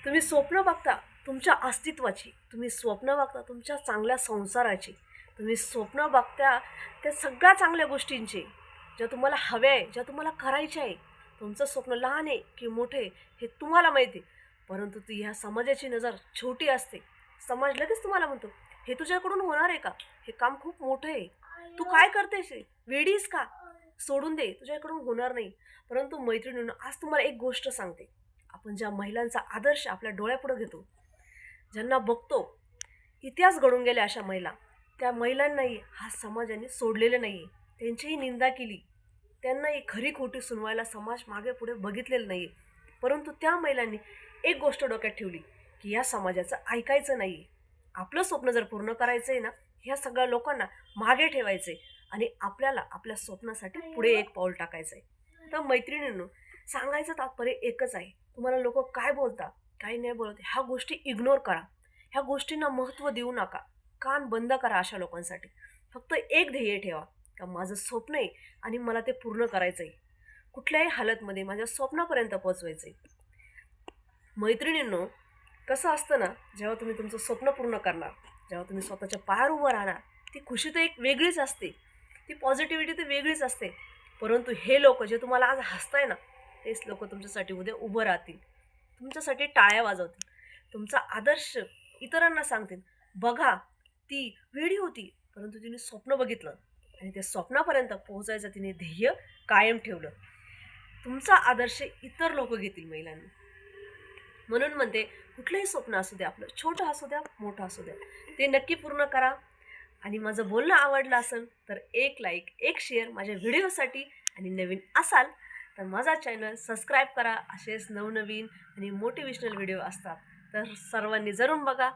तुम्ही स्वप्न बघता तुमच्या अस्तित्वाची, तुम्ही स्वप्न बघता तुमच्या चांगल्या संसाराची, तुम्ही स्वप्न बघता त्या सगळ्या चांगल्या गोष्टींची, ज्या तुम्हाला हव्या आहे, ज्या तुम्हाला करायच्या आहे. तुमचं स्वप्न लहान आहे की मोठे हे तुम्हाला माहिती आहे. परंतु ती ह्या समाजाची नजर छोटी असते. समाज लगेच तुम्हाला म्हणतो, हे तुझ्याकडून होणार आहे का? हे काम खूप मोठं आहे. तू काय करतेस हे? वेडीस का? सोडून दे, तुझ्याकडून होणार नाही. परंतु मैत्रिणींनो, आज तुम्हाला एक गोष्ट सांगते. आपण ज्या महिलांचा आदर्श आपल्या डोळ्यापुढे घेतो, ज्यांना बघतो, इतिहास घडून गेल्या अशा महिला, त्या महिलांनाही हा समाजाने सोडलेलं नाही आहे. त्यांचीही निंदा केली, त्यांनाही खरी खोटी सुनवायला समाज मागे पुढे बघितलेलं नाही आहे. परंतु त्या महिलांनी एक गोष्ट डोक्यात ठेवली, की या समाजाचं ऐकायचं नाही आहे. आपलं स्वप्न जर पूर्ण करायचं आहे ना, ह्या सगळ्या लोकांना मागे ठेवायचं आहे आणि आपल्याला आपल्या स्वप्नासाठी पुढे एक पाऊल टाकायचं आहे. तर मैत्रिणींनो, सांगायचं तात्पर्य एकच आहे. तुम्हाला लोक काय बोलतात, काय नाही बोलत, ह्या गोष्टी इग्नोर करा. ह्या गोष्टींना महत्त्व देऊ नका. कान बंद करा अशा लोकांसाठी. फक्त एक ध्येय ठेवा, का माझं स्वप्न आहे आणि मला ते पूर्ण करायचं आहे. कुठल्याही हालतमध्ये माझ्या स्वप्नापर्यंत पोहोचवायचं आहे. मैत्रिणींनो, कसं असतं ना, जेव्हा तुम्ही तुमचं स्वप्न पूर्ण करणार, जेव्हा तुम्ही स्वतःच्या पायावर उभं राहणार, ती खुशी तर एक वेगळीच असते, ती पॉझिटिव्हिटी तर वेगळीच असते. परंतु हे लोक जे तुम्हाला आज हसताय ना, तेच लोक तुमच्यासाठी उद्या उभं राहतील, तुमच्यासाठी टाळ्या वाजवतील, तुमचा आदर्श इतरांना सांगतील, बघा ती वेडी होती परंतु तिने स्वप्न बघितलं आणि त्या स्वप्नापर्यंत पोहोचायचं तिने ध्येय कायम ठेवलं. तुमचा आदर्श इतर लोक घेतील महिलांनी. म्हणून म्हणते, कुठलंही स्वप्न असू द्या, आपलं छोटं असू द्या, मोठं असू द्या, ते नक्की पूर्ण करा. आणि माझं बोलणं आवडलं असेल तर एक लाईक, एक शेअर माझ्या व्हिडिओसाठी. आणि नवीन असाल तर माझा चॅनल सबस्क्राईब करा. असेच नवनवीन आणि मोटिवेशनल व्हिडिओ असतात, तर सर्वांनी जरूर बघा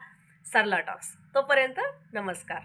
सरला टॉक्स. तोपर्यंत नमस्कार.